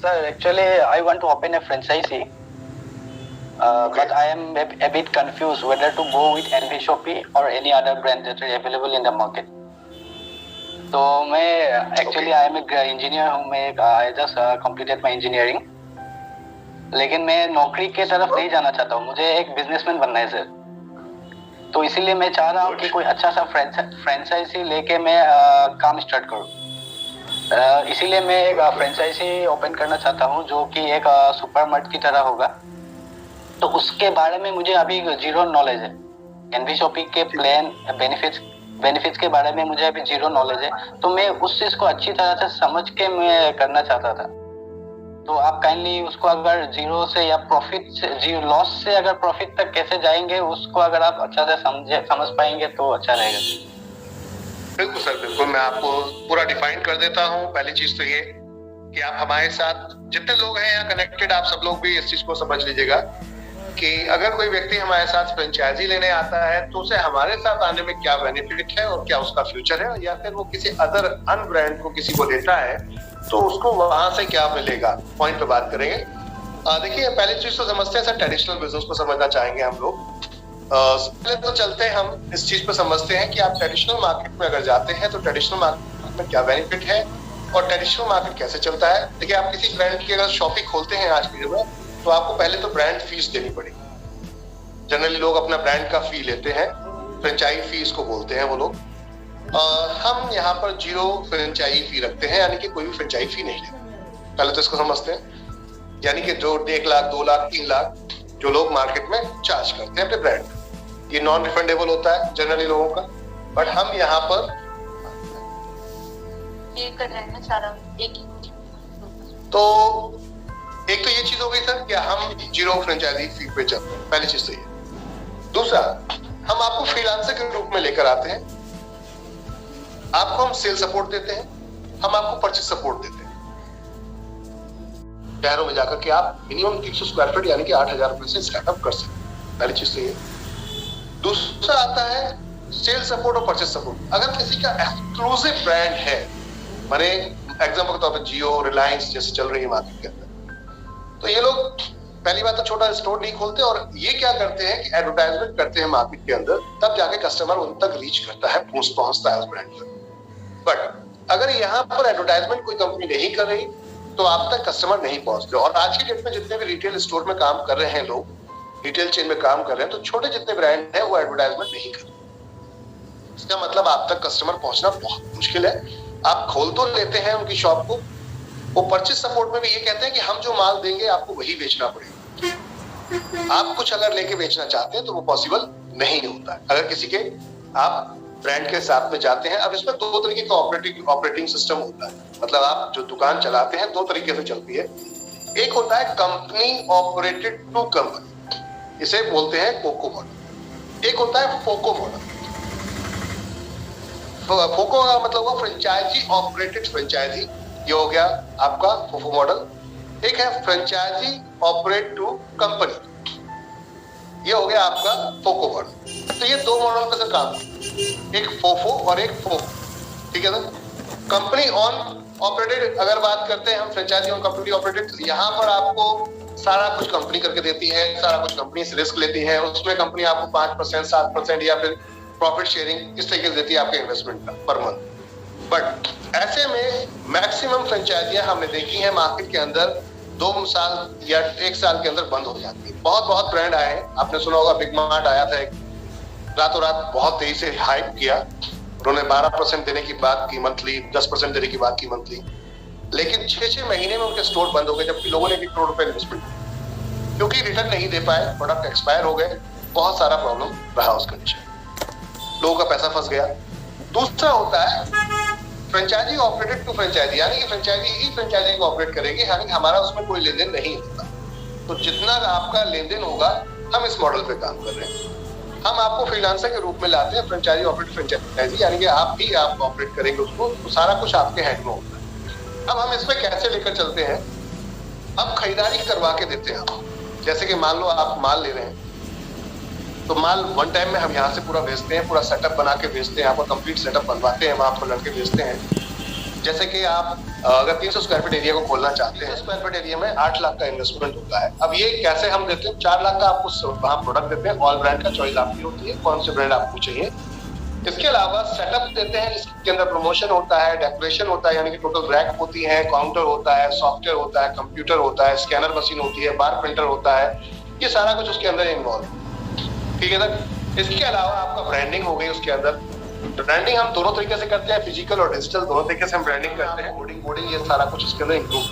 Sir, actually, I want to open a franchisee, Okay. but I am a bit confused whether to go with NV Shopee or any other brand that are available in the market. तो मैं actually I am a engineer हूँ, मैं I just completed my engineering, लेकिन मैं नौकरी के तरफ नहीं जाना चाहता हूँ, मुझे एक बिजनेसमैन बनना है सर। तो इसीलिए मैं चाह रहा हूँ कि कोई अच्छा सा फ्रेंचाइजी लेके मैं काम स्टार्ट करूँ। इसीलिए मैं एक फ्रेंचाइजी ओपन करना चाहता हूँ जो कि एक सुपरमार्ट की तरह होगा। तो उसके बारे में मुझे अभी जीरो नॉलेज है। एनवी शॉपी के प्लान बेनिफिट्स के बारे में मुझे अभी जीरो नॉलेज है, तो मैं उस चीज को अच्छी तरह से समझ के मैं करना चाहता था। तो आप काइंडली उसको अगर जीरो से या प्रॉफिट से जीरो लॉस से अगर प्रॉफिट तक कैसे जाएंगे उसको अगर आप अच्छा से समझ पाएंगे तो अच्छा रहेगा। बिल्कुल सर, बिल्कुल मैं आपको पूरा डिफाइन कर देता हूँ। पहली चीज तो ये कि आप हमारे साथ जितने लोग हैं यहाँ कनेक्टेड, आप सब लोग भी इस चीज को समझ लीजिएगा कि अगर कोई व्यक्ति हमारे साथ फ्रेंचाइजी लेने आता है तो उसे हमारे साथ आने में क्या बेनिफिट है और क्या उसका फ्यूचर है, या फिर वो किसी अदर अन ब्रांड को किसी को लेता है तो उसको वहां से क्या मिलेगा, पॉइंट पे बात करेंगे। देखिए, पहली चीज तो समझते हैं सर, ट्रेडिशनल बिजनेस को समझना चाहेंगे हम लोग। पहले तो चलते हैं हम इस चीज पर समझते हैं कि आप ट्रेडिशनल मार्केट में अगर जाते हैं तो ट्रेडिशनल मार्केट में क्या बेनिफिट है और ट्रेडिशनल मार्केट कैसे चलता है। देखिए, आप किसी ब्रांड की अगर शॉपिंग खोलते हैं आज की डेट में तो आपको पहले तो ब्रांड फीस देनी पड़ेगी। जनरली लोग अपना ब्रांड का फी लेते हैं, फ्रेंचाइज फीस को बोलते हैं वो लोग। हम यहाँ पर जीरो फ्रेंचाइज फी रखते हैं, यानी कि कोई भी फ्रेंचाइज फी नहीं लेते। पहले तो इसको समझते हैं, यानी कि जो 1 लाख 2 लाख 3 लाख जो लोग मार्केट में चार्ज करते हैं अपने ब्रांड, ये नॉन रिफंडेबल होता है जनरली लोगों का। बट हम यहाँ पर तो एक तो ये चीज हो गई सर कि हम जीरो फ्रेंचाइजी फी पे चलते हैं, पहली चीज तो ये। दूसरा, हम आपको फ्रीलांसर के रूप में लेकर आते हैं, आपको हम सेल सपोर्ट देते हैं, हम आपको परचेज सपोर्ट देते हैं। शहरों में जाकर के आप मिनिमम 300 स्क्वायर फीट यानी कि 8,000 रुपए से स्टार्टअप कर सकते हैं, पहली चीज तो ये। दूसरा आता है सेल सपोर्ट और परचेज सपोर्ट। अगर किसी का एक्सक्लूसिव ब्रांड है, माने एग्जांपल के तौर पर जियो, रिलायंस जैसे चल रही है मार्केट के अंदर, तो ये लोग पहली बात तो छोटा स्टोर नहीं खोलते और ये क्या करते हैं कि एडवर्टाइजमेंट करते हैं मार्केट के अंदर, तब जाके कस्टमर उन तक रीच करता है, पहुंचता है उस ब्रांड पर। बट अगर यहाँ पर एडवर्टाइजमेंट कोई कंपनी नहीं कर रही तो आप तक कस्टमर नहीं पहुंचते। और आज की डेट में जितने भी रिटेल स्टोर में काम कर रहे हैं लोग, रिटेल चेन में काम कर रहे हैं, तो छोटे जितने ब्रांड हैं वो एडवर्टाइजमेंट नहीं कर रहे। इसका मतलब आप तक कस्टमर पहुंचना बहुत मुश्किल है। आप खोल तो लेते हैं उनकी शॉप को, वो परचेज सपोर्ट में भी ये कहते हैं कि हम जो माल देंगे आपको वही बेचना पड़ेगा। आप कुछ अगर लेके बेचना चाहते हैं तो वो पॉसिबल नहीं होता है अगर किसी के आप ब्रांड के साथ में जाते हैं। अब इसमें 2 तरीके का ऑपरेटिंग सिस्टम होता है, मतलब आप जो दुकान चलाते हैं 2 तरीके से चलती है। एक होता है कंपनी ऑपरेटेड टू कंपनी, इसे बोलते हैं कोको मॉडल। एक होता है फोको मॉडल। फोको का मतलब हुआ फ्रेंचाइजी ऑपरेटेड फ्रेंचाइजी, ये हो गया आपका फोफो मॉडल। एक है फ्रेंचाइजी ऑपरेट टू कंपनी, ये हो गया आपका फोको मॉडल। तो ये 2 मॉडल का काम है, एक फोफो और एक फोको, ठीक है ना। कंपनी ऑन ऑपरेटेड अगर बात करते हैं हम, फ्रेंचाइजी ऑन कंपनी ऑपरेटेड, यहाँ पर आपको सारा कुछ कंपनी करके देती है, सारा कुछ कंपनी से रिस्क लेती है, उसमें कंपनी आपको 5% 7% या फिर प्रॉफिट शेयरिंग इस तरीके से देती है आपके इन्वेस्टमेंट का पर मंथ। बट ऐसे में मैक्सिमम फ्रेंचाइजियां हमने देखी हैं मार्केट के अंदर 2 साल या 1 साल के अंदर बंद हो जाती है। बहुत ब्रांड आए हैं, आपने सुना होगा बिग मार्ट आया था, एक रातों रात बहुत तेजी से हाइप किया, उन्होंने 12% देने की बात की मंथली, 10% देने की बात की मंथली, लेकिन 6 महीने में उनके स्टोर बंद हो गए, जबकि लोगों ने 1 करोड़ रुपए इन्वेस्टमेंट, क्योंकि रिटर्न नहीं दे पाए, प्रोडक्ट एक्सपायर हो गए, बहुत सारा प्रॉब्लम रहा उस कंडीशन, लोगों का पैसा फंस गया। दूसरा होता है फ्रेंचाइजी ऑपरेटेड टू फ्रेंचाइजी, यानी कि फ्रेंचाइजी ही फ्रेंचाइजी को ऑपरेट करेगी, यानी हमारा उसमें कोई लेन देन नहीं होता। तो जितना आपका लेन देन होगा, हम इस मॉडल पे काम कर रहे हैं। हम आपको फ्रीलांसर के रूप में लाते हैं, फ्रेंचाइजी ऑपरेट फ्रेंचाइजी, यानी कि आप ही आप ऑपरेट करेंगे उसको, तो सारा कुछ आपके हैंड में होता है। अब हम इसमें कैसे लेकर चलते हैं, अब खरीदारी करवा के देते हैं हम। जैसे कि मान लो आप माल ले रहे हैं, तो माल वन टाइम में हम यहाँ से पूरा भेजते हैं, पूरा सेटअप बना के भेजते हैं, आपका कंप्लीट सेटअप बनवाते हैं, वहां पर लड़के भेजते हैं। जैसे कि आप अगर 300 स्क्वायर फीट एरिया को खोलना चाहते हैं, स्क्वायर फीट एरिया में 8 लाख का इन्वेस्टमेंट होता है। अब ये कैसे हम देते हैं, 4 लाख का आपको वहाँ प्रोडक्ट देते हैं, ऑल ब्रांड का चॉइस आपकी होती है, कौन से ब्रांड आपको चाहिए। इसके अलावा सेटअप देते हैं, इसके अंदर प्रमोशन होता है, डेकोरेशन होता है, यानी कि टोटल रैक होती है, काउंटर होता है, सॉफ्टवेयर होता है, कंप्यूटर होता है, स्कैनर मशीन होती है, बार प्रिंटर होता है, ये सारा कुछ उसके अंदर इन्वॉल्व है। ठीक है सर। इसके अलावा आपका ब्रांडिंग हो गई उसके अंदर। ब्रांडिंग हम दोनों तरीके से करते हैं, फिजिकल और डिजिटल, दोनों तरीके से हम ब्रांडिंग करते हैं। कोडिंग ये सारा कुछ उसके अंदर इंक्लूड।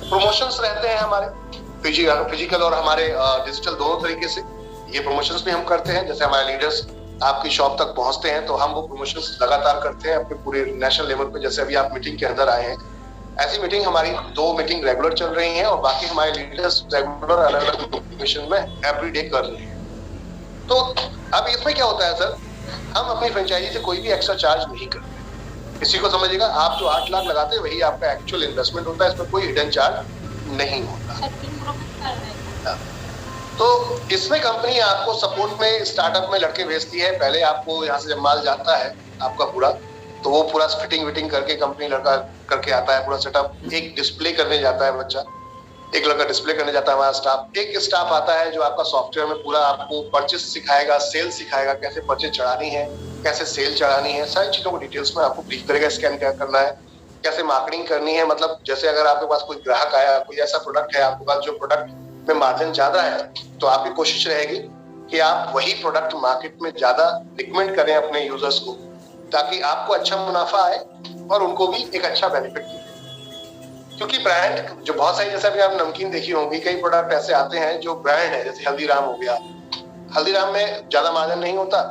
प्रमोशंस रहते हैं हमारे फिजिकल और हमारे डिजिटल दोनों तरीके से। ये प्रमोशंस भी हम करते हैं, जैसे हमारे लीडर्स आपकी शॉप तक पहुंचते हैं तो हम वो प्रमोशंस लगातार करते हैं अपने पूरे नेशनल लेवल पे। जैसे अभी आप मीटिंग के अंदर आए हैं, ऐसी मीटिंग हमारी 2 मीटिंग रेगुलर चल रही हैं और बाकी हमारे लीडर्स रेगुलर अलग अलग मिशन में एवरीडे कर रहे हैं। तो अब इसमें क्या होता है सर, हम अपनी फ्रेंचाइजी से कोई भी एक्स्ट्रा चार्ज नहीं करते। इसी को समझिएगा, आप जो 8 लाख लगाते हैं वही आपका एक्चुअल इन्वेस्टमेंट होता है, इसमें कोई हिडन चार्ज नहीं होता। तो इसमें कंपनी आपको सपोर्ट में स्टार्टअप में लड़के भेजती है। पहले आपको यहाँ से जब माल जाता है आपका पूरा, तो वो पूरा फिटिंग विटिंग करके कंपनी लड़का करके आता है पूरा सेटअप। एक डिस्प्ले करने जाता है बच्चा, एक लड़का डिस्प्ले करने जाता है हमारा स्टाफ। एक स्टाफ आता है जो आपका सॉफ्टवेयर में पूरा आपको परचेस सिखाएगा, सेल सिखाएगा, कैसे परचेस चढ़ानी है, कैसे सेल चढ़ानी है, सारी चीजों को डिटेल्स में आपको ब्रीफ करेगा, स्कैन क्या करना है, कैसे मार्केटिंग करनी है। मतलब जैसे अगर आपके पास कोई ग्राहक आया, कोई ऐसा प्रोडक्ट है आपके पास जो प्रोडक्ट में मार्जिन ज्यादा है, तो आपकी कोशिश रहेगी कि आप वही प्रोडक्ट मार्केट में ज्यादा रिकमेंड करें अपने यूजर्स को, ताकि आपको अच्छा मुनाफा आए और उनको भी एक अच्छा बेनिफिट मिले। क्योंकि ब्रांड जो बहुत सारी, जैसे अभी आप नमकीन देखी होंगी, कई प्रोडक्ट ऐसे आते हैं जो ब्रांड है, जैसे हल्दीराम हो गया। हल्दीराम में ज्यादा मार्जिन नहीं होता,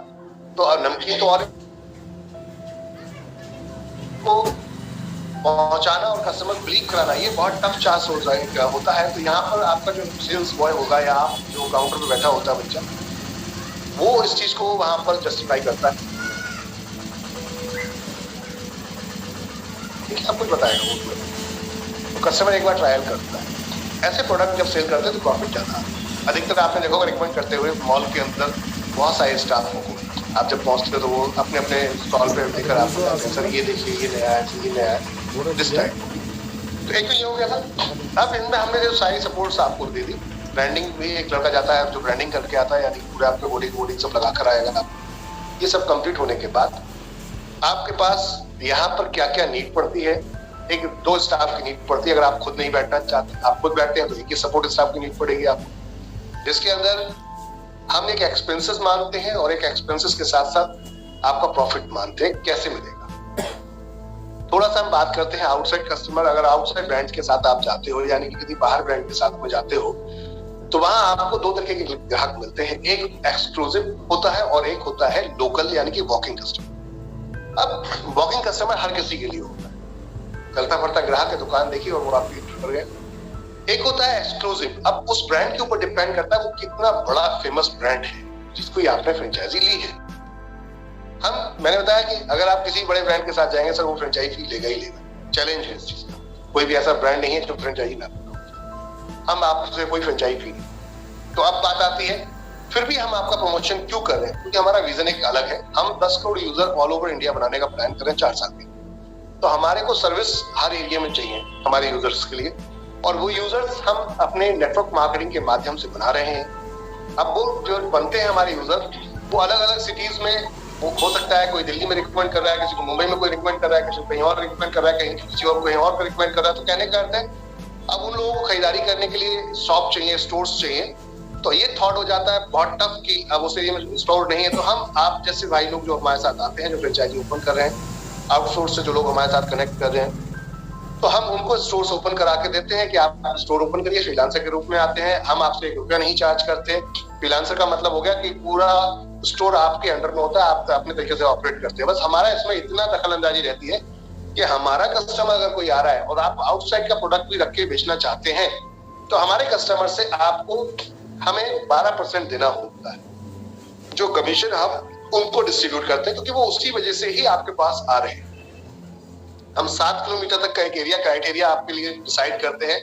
तो नमकीन तो और को पहुंचाना और कस्टमर बिलीव कराना ये बहुत टफ टास्क होता है। तो यहाँ पर आपका जो सेल्स बॉय होगा या आप जो काउंटर पे बैठा होता है बच्चा, वो इस चीज को वहां पर जस्टिफाई करता है। सब कुछ बताएगा वो, तो कस्टमर एक बार ट्रायल करता है। ऐसे प्रोडक्ट जब सेल करते हैं तो प्रॉफिट ज्यादा आता है। अधिकतर आपने देखा होगा रिकमेंड करते हुए मॉल के अंदर बहुत सारे स्टाफ को, आप जब पहुंचते हो तो वो अपने अपने स्टॉल पे लेकर आपको बताते हैं, सर ये देखिए ये नया है, ये नया है, दिस टाइप। तो एक तो ये हो गया था। अब इनमें हमने जो सारी सपोर्ट्स आपको दे दी। ब्रांडिंग भी एक लड़का जाता है जो ब्रांडिंग करके आता है, यानी पूरे आपके होर्डिंग सब लगा कर आएगा। ये सब कंप्लीट होने के बाद आपके पास यहाँ पर क्या क्या नीड पड़ती है, एक 2 स्टाफ की नीड पड़ती है। अगर आप खुद नहीं बैठना चाहते, आप खुद बैठते हैं, तो एक ही सपोर्ट स्टाफ की नीड पड़ेगी आपको, जिसके अंदर हम एक एक्सपेंसेस मानते हैं और एक एक्सपेंसेस के साथ साथ आपका प्रॉफिट मानते हैं, कैसे मिलेगा। थोड़ा सा हम बात करते हैं आउटसाइड कस्टमर। अगर आउटसाइड ब्रांड के साथ आप जाते हो, यानी कि किसी बाहर ब्रांड के साथ में जाते हो, तो वहां आपको 2 तरीके के ग्राहक मिलते हैं। एक एक्सक्लूसिव होता है और एक होता है लोकल, यानी कि वॉकिंग कस्टमर। अब वॉकिंग कस्टमर हर किसी के लिए होता है, चलता फिरता ग्राहक है, दुकान देखी और वो आपकी कर गए। एक होता है एक्सक्लूसिव। अब उस ब्रांड के ऊपर डिपेंड करता है वो कितना बड़ा फेमस ब्रांड है जिसको आपने फ्रेंचाइजी ली है। मैंने बताया कि अगर आप किसी बड़े ब्रांड के साथ जाएंगे सर, वो फ्रेंचाइजी फी लेगा ही लेगा। चैलेंज है इस चीज का। कोई भी ऐसा ब्रांड नहीं है जो फ्रेंचाइजी ना, हम आपसे कोई फ्रेंचाइजी फी नहीं। तो अब बात आती है, फिर भी हम आपका प्रमोशन क्यों कर रहे हैं? क्योंकि हमारा विजन एक अलग है। हम 10 crore user all over India बनाने का प्लान कर रहे हैं 4 साल में। तो हमारे को सर्विस हर एरिया में चाहिए हमारे यूजर्स के लिए, और वो यूजर्स हम अपने नेटवर्क मार्केटिंग के माध्यम से बना रहे हैं। अब वो जो बनते हैं हमारे यूजर, वो अलग अलग सिटीज में, वो हो सकता है कोई दिल्ली में रिकमेंड कर रहा है, किसी को मुंबई में कोई रिकमेंड कर रहा है, किसी को कहीं और रिकमेंड कर रहा है, कहीं किसी और कहीं और रिकमेंड कर रहा है। तो कहने का अर्थ है, अब उन लोगों को खरीदारी करने के लिए शॉप चाहिए, स्टोर्स चाहिए। तो ये थॉट हो जाता है बहुत टफ कि अब उस एरिया में स्टोर नहीं है। तो हम आप जैसे भाई लोग जो हमारे साथ आते हैं, जो फ्रेंचाइजी ओपन कर रहे हैं, आउटसोर्स से जो लोग हमारे साथ कनेक्ट कर रहे हैं, तो हम उनको स्टोर्स ओपन करा के देते हैं कि आप स्टोर ओपन करिए। फ्रीलांसर के रूप में आते हैं, हम आपसे 1 रुपया नहीं चार्ज करते। फ्रीलांसर का मतलब हो गया कि पूरा स्टोर आपके अंडर में होता है, आप अपने तरीके से ऑपरेट करते हैं। बस हमारा इसमें इतना दखल अंदाजी रहती है कि हमारा कस्टमर अगर कोई आ रहा है और आप आउटसाइड का प्रोडक्ट भी रख के बेचना चाहते हैं, तो हमारे कस्टमर से आपको हमें 12% देना होता है, जो कमीशन हम उनको डिस्ट्रीब्यूट करते हैं, क्योंकि वो उसी वजह से ही आपके पास आ रहे हैं। हम 7 किलोमीटर तक का एक एरिया क्राइटेरिया आपके लिए डिसाइड करते हैं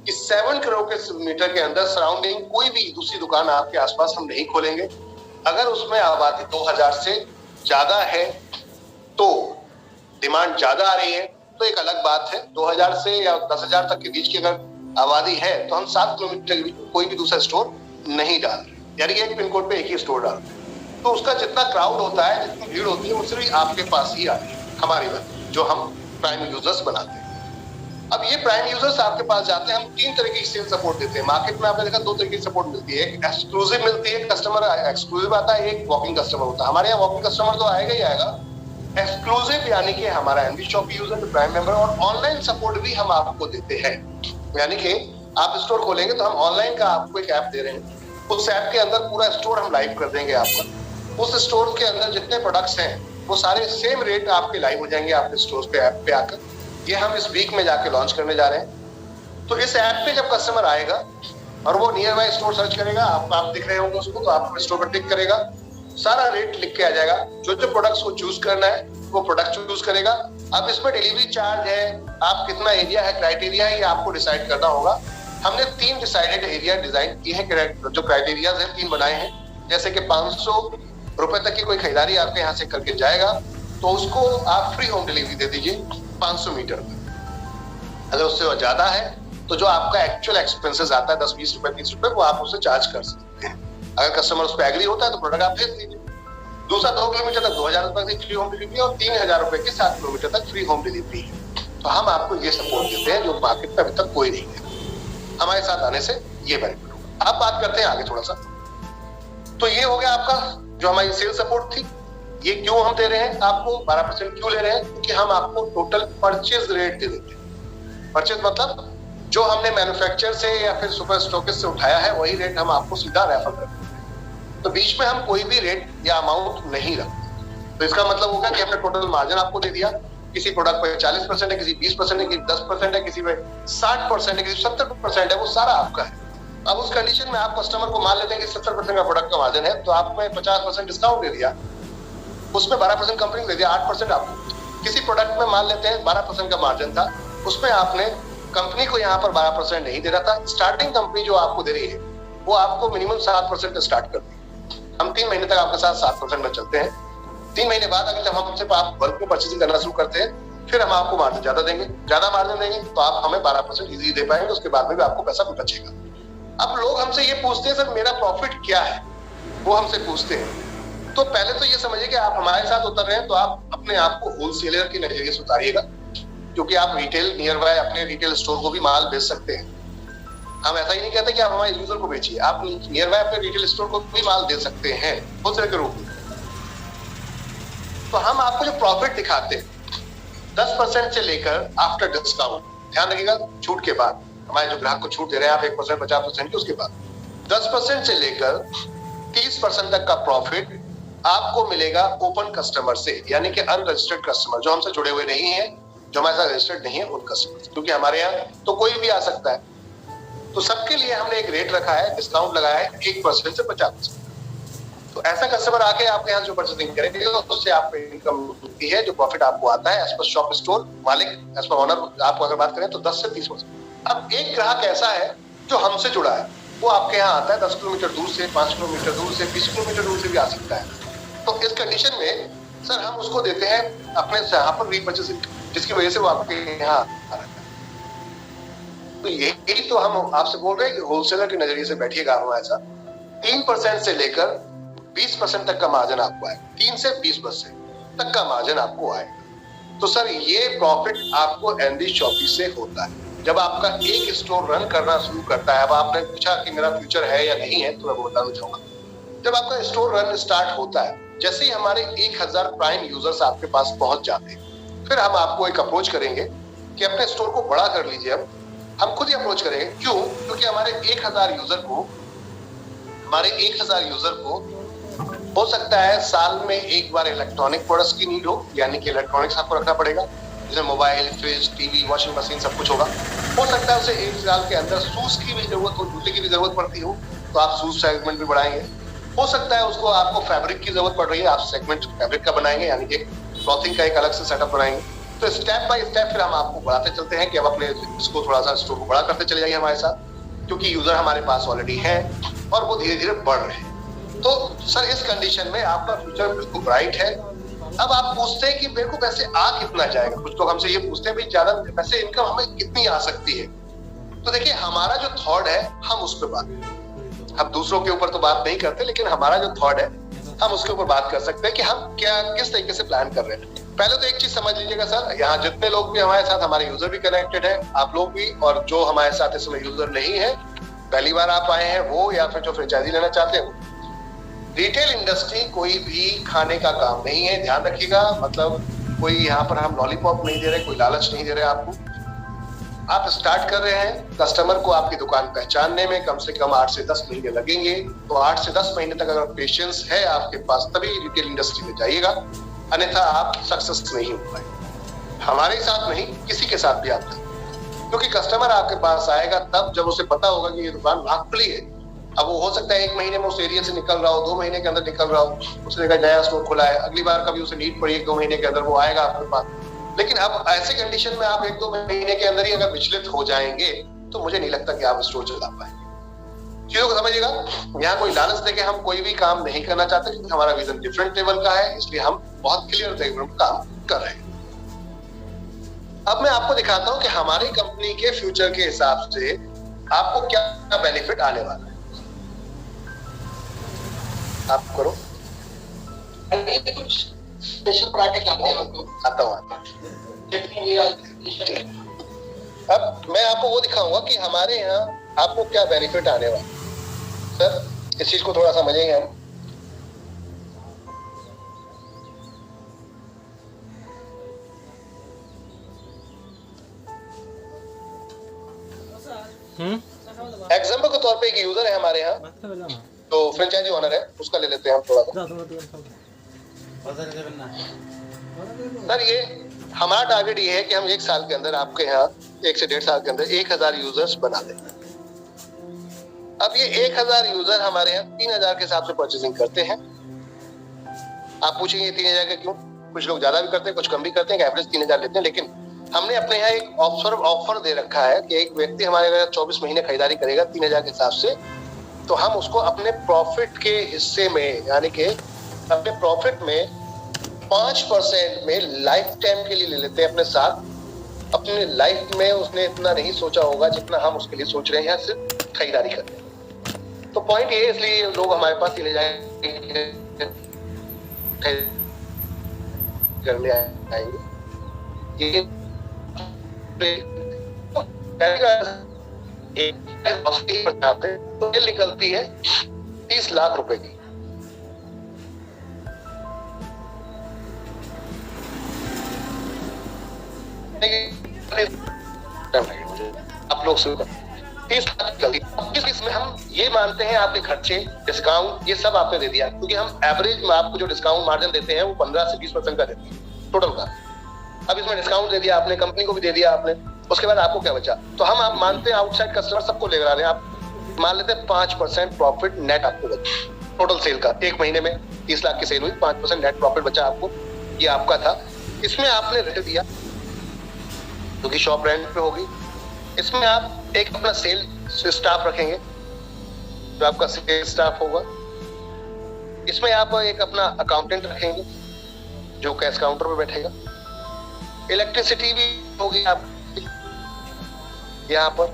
कि 7 किलोमीटर के अंदर सराउंडिंग कोई भी दूसरी दुकान आपके आसपास हम नहीं खोलेंगे। अगर उसमें आबादी 2000 से ज्यादा है तो डिमांड ज्यादा आ रही है तो एक अलग बात है। 2000 से या 10,000 तक के बीच की अगर आबादी है तो हम 7 किलोमीटर के बीच कोई भी दूसरा स्टोर नहीं डाल रहे, यानी कि एक पिन कोड पे एक ही स्टोर डाल रहे। तो उसका जितना क्राउड होता है, जितनी भीड़ होती है, वो सिर्फ आपके पास ही आती है, हमारी बात जो हम प्राइम यूजर्स बनाते हैं। अब ये प्राइम यूजर्स आपके पास जाते हैं, हम 3 तरीके की सेल सपोर्ट देते हैं। मार्केट में आपने देखा 2 तरीके की सपोर्ट मिलती है, एक एक्सक्लूसिव मिलती है, कस्टमर एक्सक्लूसिव आता है, एक वॉकिंग कस्टमर होता है। हमारे यहाँ वॉकिंग कस्टमर तो आएगा ही आएगा, एक्सक्लूसिव यानी कि हमारा NV Shopee user prime member, और ऑनलाइन सपोर्ट भी हम आपको देते हैं। यानी कि आप स्टोर खोलेंगे तो हम ऑनलाइन का आपको एक ऐप दे रहे हैं, उस ऐप के अंदर पूरा स्टोर हम लाइव कर देंगे आपका। उस स्टोर के अंदर जितने प्रोडक्ट्स हैं वो सारे सेम रेट आपके लाइव हो जाएंगे आपके स्टोर पे, ऐप पे आकर। ये हम इस वीक में जाके लॉन्च करने जा रहे हैं। तो इस ऐप पे जब कस्टमर आएगा और वो नियर बाय स्टोर सर्च करेगा, आप दिख रहे होंगे उसको, तो आप स्टोर पर टिक करेगा, सारा रेट लिख के आ जाएगा। जो जो प्रोडक्ट्स को चूज करना है वो प्रोडक्ट चूज करेगा। अब इसमें डिलीवरी चार्ज है, आप कितना एरिया है, क्राइटेरिया है, ये आपको डिसाइड करना होगा। हमने 3 डिसाइडेड एरिया डिजाइन किए हैं, जो क्राइटेरिया है 3 बनाए हैं। जैसे कि 500 रुपए तक की कोई खरीदारी आपके यहाँ से करके जाएगा तो उसको आप फ्री होम डिलीवरी दे दीजिए 500 मीटर तक। अगर उससे ज्यादा है तो जो आपका एक्चुअल एक्सपेंसेस आता है 10, 20 रुपए, 30 रुपए, वो आप उससे चार्ज कर सकते हैं। अगर कस्टमर उस पर एग्री होता है तो प्रोडक्ट आप भेज दीजिए। दूसरा 2 किलोमीटर तक 2000 रुपए की फ्री होम डिलीवरी और 3000 रुपए की 7 किलोमीटर तक फ्री होम डिलीवरी है। तो हम आपको ये सपोर्ट देते हैं जो मार्केट में अभी तक कोई नहीं है। हमारे साथ आने से ये बेनिफिट होगा। अब बात करते हैं आगे थोड़ा सा। तो ये हो गया आपका जो हमारी सेल सपोर्ट थी। ये क्यों हम दे रहे हैं आपको, 12% क्यों ले रहे हैं? क्योंकि हम आपको टोटल परचेज रेट दे देते हैं। परचेज मतलब जो हमने मैन्युफैक्चरर से या फिर सुपर स्टॉकिस्ट से उठाया है वही रेट हम आपको सीधा रेफर करते हैं। तो बीच में हम कोई भी रेट या अमाउंट नहीं रखते। तो इसका मतलब होगा कि हमने टोटल मार्जिन आपको दे दिया। किसी प्रोडक्ट पे 40% है, किसी 20% है, किसी 10% है, किसी में 60% है, किसी 70% है, वो सारा आपका है। अब उस कंडीशन में आप कस्टमर को मान लेते हैं कि 70% का प्रोडक्ट का मार्जिन है, तो आपने 50% डिस्काउंट दे दिया, उसमें 12% कंपनी दे दिया, 8% आपको। किसी प्रोडक्ट में मान लेते हैं 12% का मार्जिन था, उसमें आपने कंपनी को यहाँ पर 12% नहीं दे रहा था। स्टार्टिंग कंपनी जो आपको दे रही है वो आपको मिनिमम 7% स्टार्ट कर दी। हम 3 महीने तक आपके साथ 7% में चलते हैं। 3 महीने बाद अगर जब हमसे आप बल्क में परचेसिंग करना शुरू करते हैं, फिर हम आपको मार्जिन ज्यादा देंगे। ज्यादा मार्जिन देंगे तो आप हमें 12% इजीली दे पाएंगे, उसके बाद में भी आपको पैसा कुछ बचेगा। अब लोग हमसे ये पूछते हैं सर मेरा प्रॉफिट क्या है, वो हमसे पूछते हैं। तो पहले तो ये समझिए कि आप हमारे साथ उतर रहे हैं तो आप अपने आप को होलसेलर के नजरिए से उतारिएगा, क्योंकि आप रिटेल नियर बाय अपने रिटेल स्टोर को भी माल बेच सकते हैं। हम ऐसा ही नहीं कहते कि आप हमारे यूजर को बेचिए, आप नियर बाय अपने रिटेल स्टोर को भी माल दे सकते हैं होलसेलर के रूप में। तो हम आपको जो प्रॉफिट दिखाते हैं 10% से लेकर आफ्टर डिस्काउंट, ध्यान रखिएगा छूट के बाद, हमारे जो ग्राहक को छूट दे रहे हैं आप 1%, 50% की, उसके बाद 10% से लेकर 30% तक का प्रॉफिट आपको मिलेगा ओपन कस्टमर से, यानी कि अनरजिस्टर्ड कस्टमर जो हमसे जुड़े हुए नहीं है, जो हमारे साथ रजिस्टर्ड नहीं है उन कस्टमर से। क्योंकि हमारे यहाँ तो कोई भी आ सकता है, तो सबके लिए हमने एक रेट रखा है, डिस्काउंट लगाया है 1% से 50%। तो ऐसा कस्टमर आके आपके यहाँ जो परचेसिंग करेंगे उससे आपको इनकम मिलती है, जो प्रॉफिट आपको आता है एज पर शॉप स्टोर मालिक, एज पर ऑनर आपको अगर बात करें तो 10 से 30%। अब एक ग्राहक ऐसा है जो हमसे जुड़ा है, वो आपके यहाँ आता है 10 किलोमीटर दूर से, 5 किलोमीटर दूर से, 20 किलोमीटर दूर से भी आ सकता है। तो इस कंडीशन में सर हम उसको देते हैं अपने यहाँ पर रीपर्चेसिंग, जिसकी वजह से वो आपके यहाँ आ रहा है। तो यही तो हम आपसे बोल रहे हैं कि होलसेलर के नजरिए से बैठिएगा हमारे साथ। 3% से लेकर 20% तक का मार्जिन आपको आए, 3 से 20% तक का मार्जिन आपको आए। तो सर ये प्रॉफिट आपको एनडी शॉपी से होता है जब आपका एक स्टोर रन करना शुरू करता है। अब आपने पूछा कि मेरा फ्यूचर है या नहीं है, तो मैं बताना चाहूंगा। जब आपका स्टोर रन स्टार्ट होता है, जैसे ही हमारे 1000 प्राइम यूजर्स आपके पास पहुंच जाते हैं, फिर हम आपको एक अप्रोच करेंगे कि अपने स्टोर को बड़ा कर लीजिए। अब हम खुद ही अप्रोच करेंगे। क्यों? क्योंकि हमारे 1000 यूजर को हो सकता है साल में एक बार इलेक्ट्रॉनिक प्रोडक्ट्स की नीड हो, यानी कि इलेक्ट्रॉनिक्स आपको रखना पड़ेगा, जैसे mobile, fridge, TV, washing machine, सब कुछ होगा। हो सकता है उसे 1 साल के अंदर शूज की भी जरूरत हो, जूते की भी जरूरत पड़ती हो, तो आप शूज सेगमेंट भी बढ़ाएंगे। हो सकता है उसको आपको फैब्रिक की जरूरत पड़ रही है, आप सेगमेंट फैब्रिक का बनाएंगे, यानी कि क्लॉथिंग का एक अलग से सेटअप बनाएंगे। तो स्टेप बाय स्टेप फिर हम आपको बढ़ाते चलते हैं कि अब अपने इसको थोड़ा सा स्टोर को बड़ा करते चले जाइए हमारे साथ, क्योंकि यूजर हमारे पास ऑलरेडी है और वो धीरे धीरे बढ़ रहे हैं। तो सर इस कंडीशन में आपका फ्यूचर बिल्कुल ब्राइट है। अब आप पूछते हैं कि मेरे को पैसे आ कितना जाएगा, कुछ लोग हमसे ये पूछते हैं भाई ज्यादा पैसे इनकम हमें कितनी आ सकती है। तो देखिए हमारा जो थॉट है हम उस पर बात, हम दूसरों के ऊपर तो बात नहीं करते, लेकिन हमारा जो थॉट है हम उसके ऊपर बात कर सकते हैं कि हम क्या किस तरीके से प्लान कर रहे हैं। पहले तो एक चीज समझ लीजिएगा सर, यहाँ जितने लोग भी हमारे साथ, हमारे यूजर भी कनेक्टेड है, आप लोग भी, और जो हमारे साथ इसमें यूजर नहीं है, पहली बार आप आए हैं वो, या फिर जो फ्रेंचाइजी लेना चाहते हो, रिटेल इंडस्ट्री कोई भी खाने का काम नहीं है, ध्यान रखिएगा। मतलब कोई यहाँ पर हम लॉलीपॉप नहीं दे रहे, कोई लालच नहीं दे रहे आपको। आप स्टार्ट कर रहे हैं, कस्टमर को आपकी दुकान पहचानने में कम से कम 8 से 10 महीने लगेंगे। तो 8 से 10 महीने तक अगर पेशेंस है आपके पास तभी रिटेल इंडस्ट्री में जाइएगा, अन्यथा आप सक्सेस नहीं हो पाएंगे। हमारे साथ नहीं, किसी के साथ भी आप नहीं, क्योंकि कस्टमर आपके पास आएगा तब जब उसे पता होगा कि ये दुकान वहां खुली है। अब वो हो सकता है 1 महीने में उस एरिया से निकल रहा हो, 2 महीने के अंदर निकल रहा हो, उसने कहा नया स्टोर खुला है, अगली बार कभी उसे नीड पड़ी 1-2 महीने के अंदर वो आएगा आपके पास। लेकिन अब ऐसे कंडीशन में आप 1-2 महीने के अंदर ही अगर विचलित हो जाएंगे तो मुझे नहीं लगता कि आप स्टोर चला पाएंगे। चीजों को समझिएगा, यहाँ कोई लालच देके हम कोई भी काम नहीं करना चाहते, क्योंकि हमारा विजन डिफरेंट लेवल का है, इसलिए हम बहुत क्लियर लेवल पर काम कर रहे हैं। अब मैं आपको दिखाता हूँ कि हमारी कंपनी के फ्यूचर के हिसाब से आपको क्या बेनिफिट आने वाला है। आप करो कुछ स्पेशल पराठे खाते हैं आपको, आता हूँ। अब मैं आपको वो दिखाऊंगा कि हमारे यहाँ आपको क्या बेनिफिट आने वाला है। सर इस चीज को थोड़ा समझेंगे हम। एग्जाम्पल के तौर पे एक यूजर है हमारे यहाँ, तो फ्रेंचाइजी ओनर है, उसका ले लेते हैं हम थोड़ा सा। सर ये हमारा टारगेट ये है कि हम 1 साल के अंदर आपके यहाँ 1 से 1.5 साल के अंदर 1000 यूजर्स बना दें। अब ये 1000 यूजर हमारे यहाँ 3000 के हिसाब से परचेसिंग करते हैं। आप पूछेंगे 3000 का क्यों? कुछ लोग ज्यादा भी करते हैं, कुछ कम भी करते हैं, एवरेज 3000 लेते हैं। लेकिन हमने अपने यहाँ एक ऑफर दे रखा है कि एक व्यक्ति हमारे यहाँ 24 महीने खरीदारी करेगा 3000 के हिसाब से, तो हम उसको अपने प्रॉफिट के हिस्से में, यानी कि अपने प्रॉफिट में 5% में लाइफ टाइम के लिए ले लेते हैं अपने साथ। अपने लाइफ में उसने इतना नहीं सोचा होगा जितना हम उसके लिए सोच रहे हैं, यहाँ सिर्फ खरीदारी करते हैं। तो पॉइंट ये, इसलिए लोग हमारे पास ले जाएंगे, करने आएंगे। ये तो ये निकलती है 30 लाख रुपए की। आप लोग सुन 30 लाख निकलती है। इसमें हम ये मानते हैं आपके खर्चे, डिस्काउंट, ये सब आपने दे दिया, क्योंकि हम एवरेज में आपको जो डिस्काउंट मार्जिन देते हैं वो 15 से 20% का देते हैं टोटल का। अब इसमें डिस्काउंट दे दिया आपने, कंपनी को भी दे दिया आपने, उसके बाद आपको क्या बचा? तो हम आप मानते हैं आउटसाइड कस्टमर सबको लेकर आ रहे हैं, आप मान लेते हैं 5% प्रॉफिट नेट आपको बचा टोटल सेल का। 1 महीने में 30 लाख की सेल हुई, 5% नेट प्रॉफिट बचा आपको, ये आपका था। इसमें आपने रेट दिया क्योंकि शॉप रेंट पे होगी। इसमें आप एक अपना सेल स्टाफ रखेंगे जो आपका सेल स्टाफ होगा। इसमें आप एक अपना अकाउंटेंट रखेंगे जो कैश काउंटर पे बैठेगा। इलेक्ट्रिसिटी भी होगी आपकी यहाँ पर,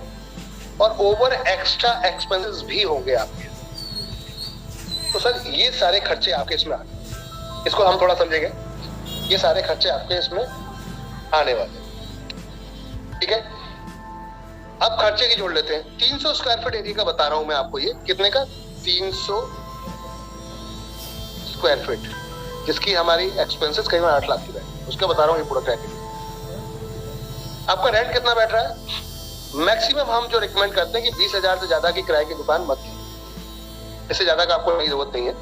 और ओवर एक्स्ट्रा एक्सपेंसेस भी होंगे आपके। तो सर ये सारे खर्चे आपके इसमें आने, इसको हम थोड़ा समझेंगे। ये सारे खर्चे आपके इसमें आने वाले, ठीक है। अब खर्चे की जोड़ लेते हैं। 300 स्क्वायर फीट एरिया का बता रहा हूं मैं आपको, ये कितने का? 300 स्क्वायर फीट, जिसकी हमारी एक्सपेंसेस करीबन 8 लाख की बैठ, उसका बता रहा हूँ ये पूरा क्रैकेट। आपका रेंट कितना बैठ रहा है? मैक्सिमम हम जो रिकमेंड करते हैं कि 20,000 से ज्यादा की किराए की दुकान मत लीजिए, इससे ज्यादा का आपको जरूरत नहीं है।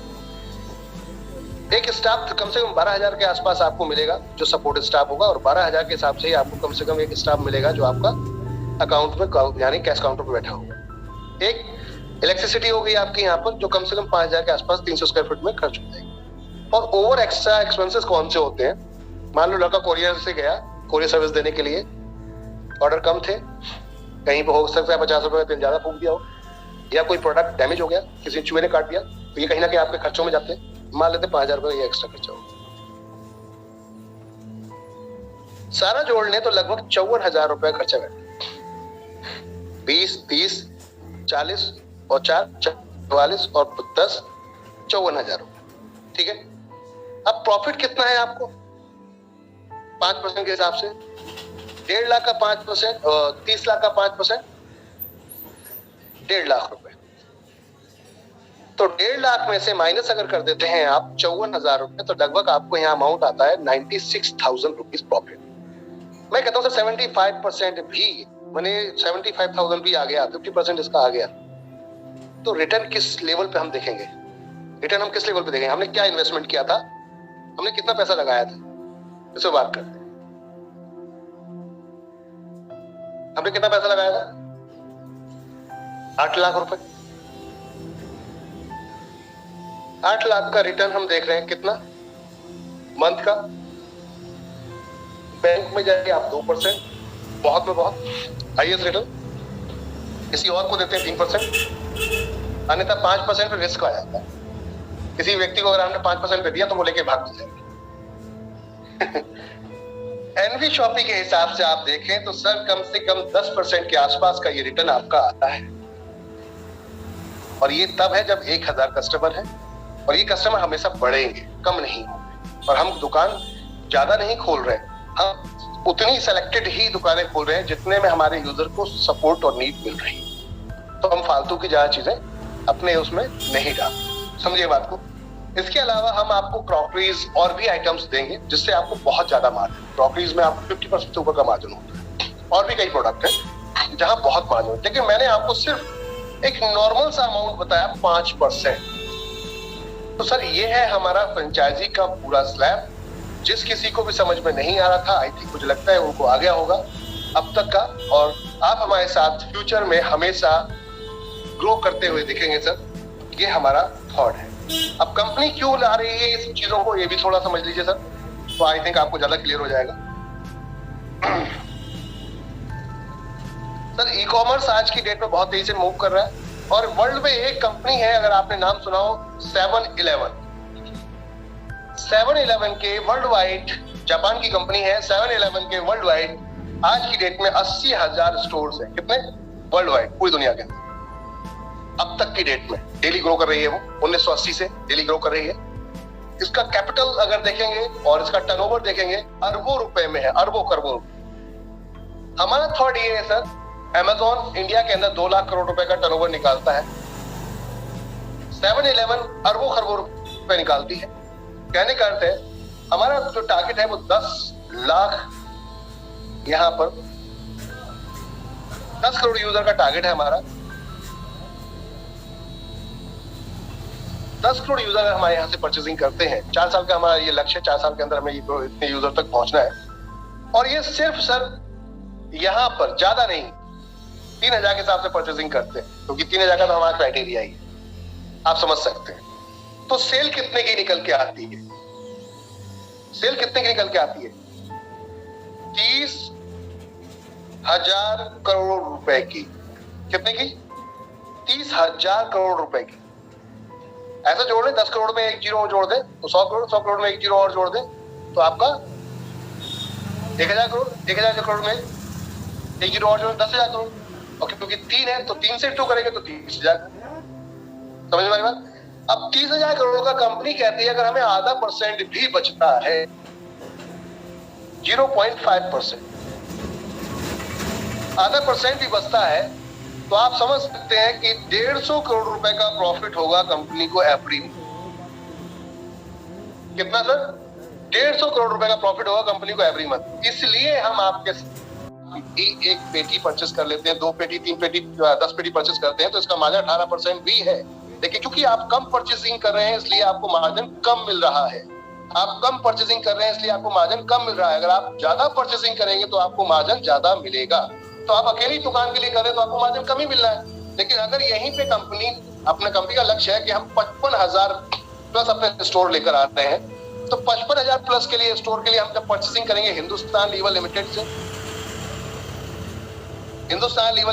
एक स्टाफ कम से कम 12,000 के आसपास आपको मिलेगा जो सपोर्ट स्टाफ होगा, और 12,000 के हिसाब से ही आपको कम से कम एक स्टाफ मिलेगा जो आपका अकाउंट में यानी कैश काउंटर पर बैठा होगा। एक इलेक्ट्रिसिटी होगी आपकी यहाँ पर जो कम से कम 5,000 के आसपास 300 स्क्वायर फीट में खर्च हो जाएगी। और ओवर एक्स्ट्रा एक्सपेंसेस कौन से होते हैं? मान लो लड़का कोरियर से गया कोरियर सर्विस देने के लिए, ऑर्डर कम थे, कहीं पे हो सकता है 50 रुपए तेल ज्यादा फूक दिया हो, या कोई प्रोडक्ट डैमेज हो गया, किसी चूहे ने काट दिया, तो ये कहीं ना कहीं आपके खर्चों में जाते हैं। मान लेते 5,000 रुपए ये एक्स्ट्रा खर्चा हो। सारा जोड़ लें तो लगभग 54,000 रुपए खर्चा गया। 20, 30, 40 और 4, 44 और 10, 54,000 रुपए। ठीक है, अब प्रॉफिट कितना है आपको 5% के हिसाब से? 1.5 लाख का 5% और 30 लाख का 5%, 1.5 लाख रुपए। तो 1.5 लाख में से माइनस अगर कर देते हैं आप 54,000 रुपए, तो लगभग आपको यहाँ अमाउंट आता है 96,000 रुपीज प्रॉफिट। मैं कहता हूँ सर 75% भी, मैंने 75,000 भी आ गया, 50% इसका आ गया, तो रिटर्न किस लेवल पे हम देखेंगे? रिटर्न हम किस लेवल पे देखेंगे? हमने क्या इन्वेस्टमेंट किया था, हमने कितना पैसा लगाया था, इस पे बात करते हैं। हमने कितना पैसा लगाया था? 8 लाख रुपए। 8 लाख का रिटर्न हम देख रहे हैं कितना मंथ का? बैंक में जाके आप 2%, बहुत में बहुत हाईएस्ट रिटर्न। किसी और को देते हैं 3%, अन्यथा 5% पे रिस्क आ जाता है। किसी व्यक्ति को अगर हमने 5% पे दिया तो वो लेके भाग जाएगा। एनवी शॉपी के हिसाब से आप देखें तो सर कम से कम 10% के आसपास का ये रिटर्न आपका आता है, और ये तब है जब 1000 कस्टमर है, और ये कस्टमर हमेशा बढ़ेंगे, कम नहीं होंगे। और हम दुकान ज्यादा नहीं खोल रहे, हम उतनी सेलेक्टेड ही दुकानें खोल रहे हैं जितने में हमारे यूजर को सपोर्ट और नीड मिल रही है। तो हम फालतू की ज्यादा चीजें अपने उसमें नहीं डाल, समझिए बात को। इसके अलावा हम आपको क्रॉकरीज और भी आइटम्स देंगे जिससे आपको बहुत ज्यादा मार्जिन, क्रॉकरीज में आपको 50% से ऊपर का मार्जिन होता है, और भी कई प्रोडक्ट है जहां बहुत मार्जिन होता है। लेकिन मैंने आपको सिर्फ एक नॉर्मल सा अमाउंट बताया 5%। तो सर ये है हमारा फ्रेंचाइजी का पूरा स्लैब। जिस किसी को भी समझ में नहीं आ रहा था, आई थिंक मुझे लगता है उनको आ गया होगा अब तक का, और आप हमारे साथ फ्यूचर में हमेशा ग्रो करते हुए दिखेंगे सर। ये हमारा थॉट है। अब कंपनी क्यों ला रही है इस चीजों को, ये भी थोड़ा समझ लीजिए सर, तो आई थिंक आपको ज्यादा क्लियर हो जाएगा। सर ई कॉमर्स आज की डेट में बहुत तेजी से मूव कर रहा है, और वर्ल्ड में एक कंपनी है, अगर आपने नाम सुना हो, 7-Eleven। 7-Eleven के वर्ल्ड वाइड, जापान की कंपनी है, 7-Eleven के वर्ल्ड वाइड आज की डेट में 80,000 स्टोर्स हैं। कितने? वर्ल्ड वाइड, पूरी दुनिया के अंदर अब तक की डेट में डेली ग्रो कर रही है वो, 1980 से डेली ग्रो कर रही है। इसका कैपिटल अगर देखेंगे और इसका टर्नओवर देखेंगे, अरबों रुपए में है, अरबों करोड़ों रुपए। हमारा थॉट ये है सर, Amazon इंडिया के अंदर 2 लाख करोड़ रुपए का टर्नओवर निकालता है, 7-Eleven अरबों खरबों रुपए निकालती है। कहने का अर्थ है हमारा जो टारगेट है वो 10 लाख, यहां पर 10 करोड़ यूजर का टारगेट है हमारा। 10 करोड़ यूजर हमारे यहाँ से परचेजिंग करते हैं, 4 साल का हमारा ये लक्ष्य है, 4 साल के अंदर हमें इतने यूजर तक पहुंचना है। और ये सिर्फ सर यहाँ पर ज्यादा नहीं, 3,000 के हिसाब से परचेजिंग करते हैं, क्योंकि 3,000 का तो हमारा क्राइटेरिया ही है, आप समझ सकते हैं। तो सेल कितने की निकल के आती है? सेल कितने की निकल के आती है? 30,000 करोड़ रुपए की। कितने की? 30,000 करोड़ रुपए की। ऐसा जोड़ ले, 10 करोड़ में एक जीरो और जोड़ दे तो 100 करोड़, 100 करोड़ में एक जीरो और जोड़ दे तो आपका 1,000 करोड़, 1,000 करोड़ में एक जीरो और जोड़ 10,000 करोड़। और क्योंकि 3 है तो 3 से 2 करेंगे तो 30,000। समझ में आई बात? अब 30,000 करोड़ का कंपनी कहती है अगर हमें आधा % भी बचता है, 0.5%, आधा % भी बचता है, तो आप समझ सकते हैं कि 150 करोड़ रुपए का प्रॉफिट होगा कंपनी को एवरी मंथ। कितना सर? 150 करोड़ रुपए का प्रॉफिट होगा कंपनी को एवरी मंथ। इसलिए हम आपके एक पेटी परचेस कर लेते हैं, 2 पेटी, 3 पेटी, 10 पेटी परचेस करते हैं, तो इसका मार्जिन 18% भी है। लेकिन क्योंकि आप कम परचेसिंग कर रहे हैं इसलिए आपको मार्जिन कम मिल रहा है। आप कम परचेसिंग कर रहे हैं इसलिए आपको मार्जिन कम मिल रहा है। अगर आप ज्यादा परचेसिंग करेंगे तो आपको मार्जिन ज्यादा मिलेगा। तो आप अकेली दुकान के लिए कर रहे हैं तो आपको मार्जिन कम ही मिल रहा है। लेकिन अगर यहीं पे अपने कंपनी का लक्ष्य है कि हम 55,000 प्लस अपने स्टोर लेकर आते हैं, तो 55,000 प्लस के लिए स्टोर के लिए हम जब परचेसिंग करेंगे हिंदुस्तान लीवर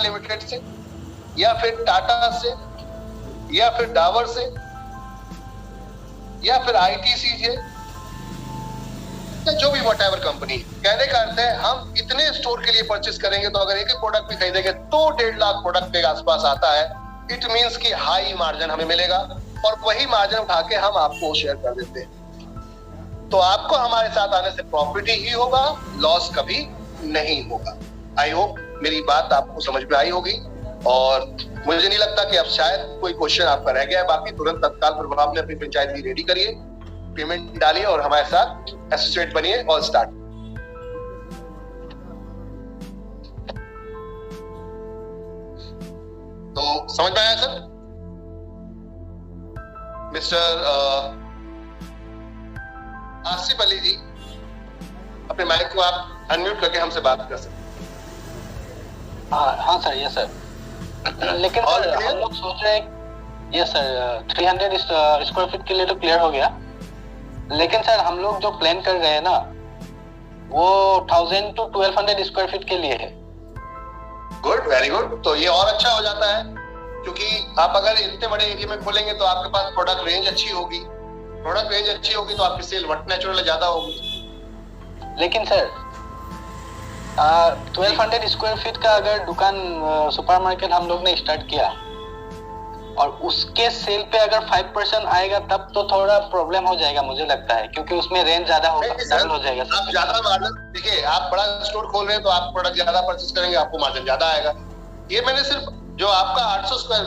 लिमिटेड से, या फिर टाटा से, या फिर डाबर से, या फिर ITC से, या जो भी वट एवर कंपनी। कहने का अर्थ है हम इतने स्टोर के लिए परचेस करेंगे तो अगर एक एक प्रोडक्ट भी खरीदेंगे तो 1.5 लाख प्रोडक्ट के आसपास आता है। इट मीन्स कि हाई मार्जिन हमें मिलेगा और वही मार्जिन उठा के हम आपको शेयर कर देते हैं। तो आपको हमारे साथ आने से प्रॉफिट ही होगा, लॉस कभी नहीं होगा। आई होप मेरी बात आपको समझ में आई होगी और मुझे नहीं लगता कि अब शायद कोई क्वेश्चन आपका रह गया है। बाकी तुरंत तत्काल प्रभाव में अपनी फ्रेंचाइजी रेडी करिए, पेमेंट डालिए और हमारे साथ एसोसिएट बनिए और स्टार्ट। तो समझ में आया सर? मिस्टर आसिफ अली जी, अपने माइक को आप अनम्यूट करके हमसे बात कर सकते हैं। हाँ सर, यस सर। लेकिन सर हम लोग सोच रहे हैं, यस सर, 300 स्क्वायर फीट के लिए तो क्लियर हो गया, लेकिन सर हम लोग जो प्लान कर रहे हैं ना वो 1000 to 1200 स्क्वायर फीट के लिए है। Good, very good. तो ये और अच्छा हो जाता है क्योंकि आप अगर इतने बड़े एरिया में खोलेंगे तो आपके पास प्रोडक्ट रेंज अच्छी होगी, प्रोडक्ट रेंज अच्छी होगी तो आपकी सेल वट नेचुरल ज्यादा होगी। लेकिन सर 1200 स्क्वायर फीट का अगर दुकान सुपरमार्केट हम लोग ने स्टार्ट किया और उसके सेल पे अगर 5% आएगा तब तो थोड़ा प्रॉब्लम हो जाएगा मुझे लगता है, क्योंकि उसमें रेंज ज्यादा होगा, डबल हो जाएगा। आप ज्यादा मार्जिन, देखिए आप बड़ा स्टोर खोल रहे हैं तो आप प्रोडक्ट ज्यादा परचेस करेंगे, आपको मार्जिन ज्यादा आएगा। ये मैंने सिर्फ जो आपका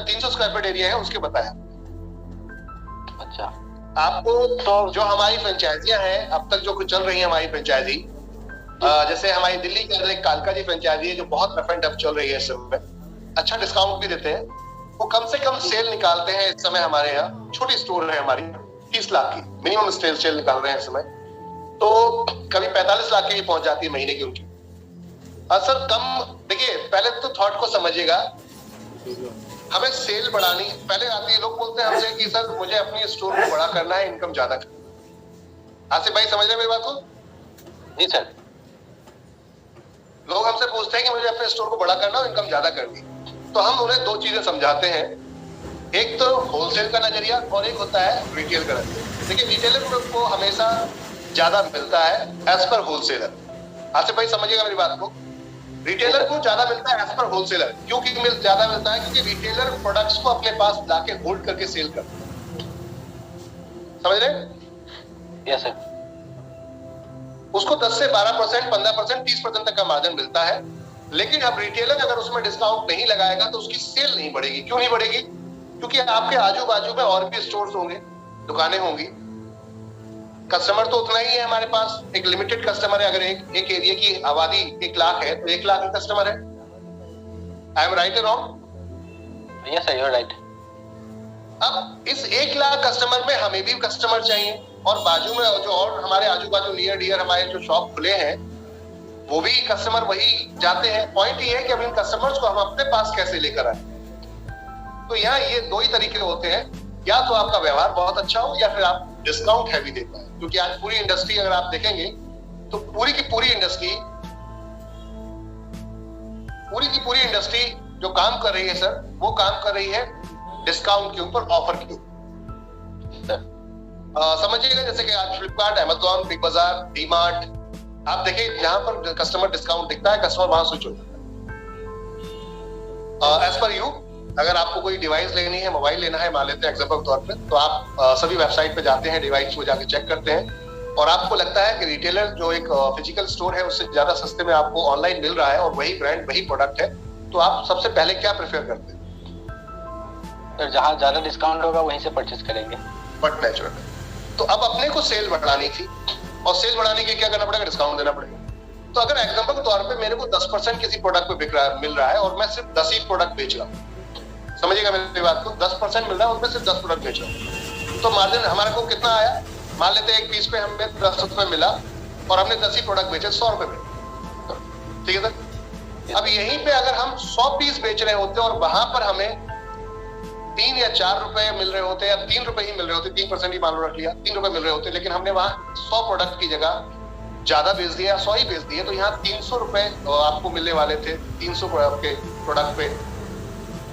300 स्क्वायर फीट एरिया है उसके बताया। अच्छा, आपको तो जो हमारी फ्रेंचाइजियां हैं अब तक जो कुछ चल रही है हमारी फ्रेंचाइजी, जैसे हमारी दिल्ली के अंदर एक कालका जी फ्रेंचाइजी है जो बहुत रफ एंड टफ चल रही है इस समय, अच्छा डिस्काउंट भी देते हैं। वो कम से कम सेल निकालते हैं इस समय हमारे यहाँ, छोटी स्टोर है हमारी 30 लाख की मिनिमम सेल निकाल रहे हैं इस समय, तो कभी 45 लाख की भी पहुंच जाती है महीने की उनकी। सर कम, देखिए पहले तो थॉट को समझिएगा, हमें सेल बढ़ानी पहले आती है। लोग बोलते हैं हमसे कि सर मुझे अपनी स्टोर को बड़ा करना है, इनकम ज्यादा करना। आसिफ भाई समझ रहे हैं मेरी बात को? जी सर। लोग हमसे पूछते हैं कि मुझे अपने स्टोर को बड़ा करना है, इनकम ज्यादा करनी, तो हम उन्हें दो चीजें समझाते हैं, एक तो होलसेल का नजरिया और एक होता है रिटेल का नजरिया। देखिए रिटेलर को हमेशा ज्यादा मिलता है एज पर होलसेलर। आसिफ भाई समझिएगा मेरी बात को, रिटेलर को ज्यादा मिलता है एज पर होलसेलर। क्यों ज्यादा मिलता है? क्योंकि रिटेलर प्रोडक्ट्स को अपने पास लाके होल्ड करके सेल करता है। समझ रहे? Yes sir. उसको 10 से 12%, 15%, 30% तक का मार्जिन मिलता है। लेकिन अब रिटेलर अगर उसमें डिस्काउंट नहीं लगाएगा तो उसकी सेल नहीं बढ़ेगी। क्यों नहीं बढ़ेगी? क्योंकि आपके आजू बाजू में और भी स्टोर्स होंगे, दुकानें होंगी, कस्टमर तो उतना ही है हमारे पास, एक लिमिटेड कस्टमर है। अगर एक एरिया की आबादी 1 लाख है तो 1 लाख ही कस्टमर है। आई एम राइट और wrong? Yes sir, you are right. अब इस 1 लाख कस्टमर में हमें भी कस्टमर चाहिए और बाजू में जो और हमारे आजू बाजू नियर डियर हमारे जो शॉप खुले हैं वो भी कस्टमर वही जाते हैं। पॉइंट ये है कि अब इन कस्टमर्स को हम अपने पास कैसे लेकर आए। तो यहाँ ये दो ही तरीके होते हैं, या तो आपका व्यवहार बहुत अच्छा हो या फिर आप डिस्काउंट हैवी देते हैं। क्योंकि आज पूरी इंडस्ट्री अगर आप देखेंगे तो पूरी की पूरी इंडस्ट्री जो काम कर रही है सर, वो काम कर रही है डिस्काउंट के ऊपर, ऑफर के ऊपर। समझिएगा जैसे कि आज फ्लिपकार्ट, अमेज़न, बिग बाजार, डीमार्ट, आप देखिए जहां पर कस्टमर डिस्काउंट दिखता है कस्टमर वहां स्विच हो जाता है। एज पर यू, अगर आपको कोई डिवाइस लेनी है, मोबाइल लेना है, मान लेते हैं एग्जांपल के तौर पे, तो आप सभी वेबसाइट पे जाते हैं, डिवाइस को जाके चेक करते हैं और आपको लगता है कि रिटेलर जो एक फिजिकल स्टोर है उससे ज्यादा सस्ते में आपको ऑनलाइन मिल रहा है और वही ब्रांड वही प्रोडक्ट है, तो आप सबसे पहले क्या प्रेफर करते हैं? सर जहाँ ज्यादा डिस्काउंट होगा वहीं से परचेज करेंगे। But natural. तो अब अपने को सेल बढ़ानी थी और सेल बढ़ाने के क्या करना पड़ेगा? डिस्काउंट देना पड़ेगा। तो अगर एग्जांपल के तौर पे मेरे को 10% किसी प्रोडक्ट पे मिल रहा है और मैं सिर्फ 10 ही प्रोडक्ट बेच रहा हूँ, समझिएगा मेरी बात को, 10% मिल रहा है और मैं सिर्फ 10 प्रोडक्ट बेच रहा हूँ, तो मार्जिन हमारे को कितना आया? मान लेते हैं एक पीस पे हमें 10 रुपए मिला और हमने 10 ही प्रोडक्ट बेचे 100 रुपए में। ठीक है सर? अब यहीं पे अगर हम 100 पीस बेच रहे होते और वहां पर हमें 3 या 4 रुपए मिल रहे होते या 3 रुपए ही मिल रहे होते, 3% ही मान लो रख लिया, 3 रुपए मिल रहे होते, लेकिन हमने वहां 100 प्रोडक्ट की जगह ज्यादा बेच दिया, 100 ही बेच दिए, तो यहाँ 300 रुपए आपको मिलने वाले थे 300 के प्रोडक्ट पे।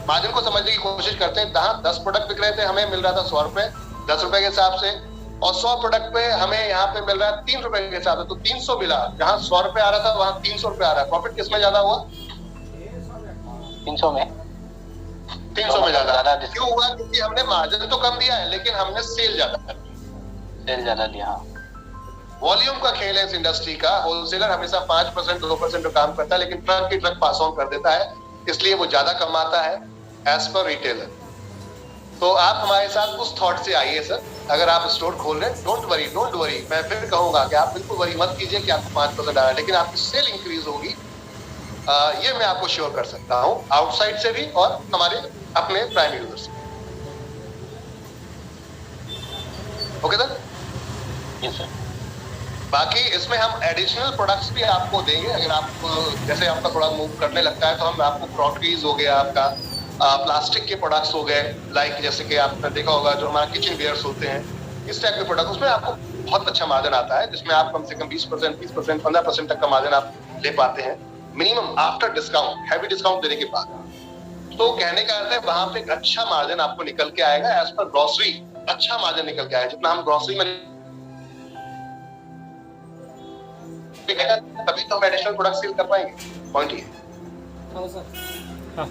मार्जिन को समझने की कोशिश करते हैं। जहाँ 10 प्रोडक्ट बिक रहे थे हमें मिल रहा था 100 रुपए, 10 रुपए के हिसाब से और 100 प्रोडक्ट पे हमें यहाँ पे मिल रहा है 3 रुपए के हिसाब से, तो 300 मिला। जहाँ 100 रुपए आ रहा था वहाँ 300 रुपए आ रहा है। प्रॉफिट किसमें ज्यादा हुआ? 300 में 300 में ज्यादा। ज्यादा क्यों हुआ? क्योंकि हमने मार्जिन तो कम दिया है लेकिन हमने सेल ज्यादा कर दी। सेल ज्यादा दिया। हाँ, वॉल्यूम का खेल है इस इंडस्ट्री का। होलसेलर हमेशा 5% 2% का काम करता है लेकिन ट्रक की ट्रक पास ऑन कर देता है, इसलिए वो ज्यादा कमाता है एज पर रिटेलर। तो आप हमारे साथ उस थॉट से आइए सर। अगर आप स्टोर खोल रहे हैं, डोंट वरी। मैं फिर कहूंगा कि आप बिल्कुल वरी मत कीजिए कि आपको 5% आ रहा है, लेकिन आपकी सेल इंक्रीज होगी, ये मैं आपको श्योर कर सकता हूँ, आउटसाइड से भी और हमारे अपने प्राइम यूजर से। Okay sir? Yes sir. बाकी इसमें हम एडिशनल प्रोडक्ट्स भी आपको देंगे। अगर आप जैसे आपका थोड़ा मूव करने लगता है तो हम आपको क्रॉकरीज हो गया, आपका प्लास्टिक के प्रोडक्ट्स हो गए, लाइक जैसे कि आपने देखा होगा जो हमारा किचन वेयर्स होते हैं, इस टाइप के प्रोडक्ट, उसमें आपको बहुत अच्छा मार्जिन आता है, जिसमें आप कम से कम 20%, 30%, 15% तक का मार्जिन आप ले पाते हैं minimum after discount, heavy discount देने के बाद। तो कहने का अर्थ है वहां पे एक अच्छा मार्जिन आपको निकल के आएगा। एज पर ग्रोसरी अच्छा मार्जिन निकल के आएगा। जितना हम ग्रोसरी में तभी तो हम एडिशनल प्रोडक्ट सेल कर पाएंगे। पॉइंट ये। हाँ सर। हाँ,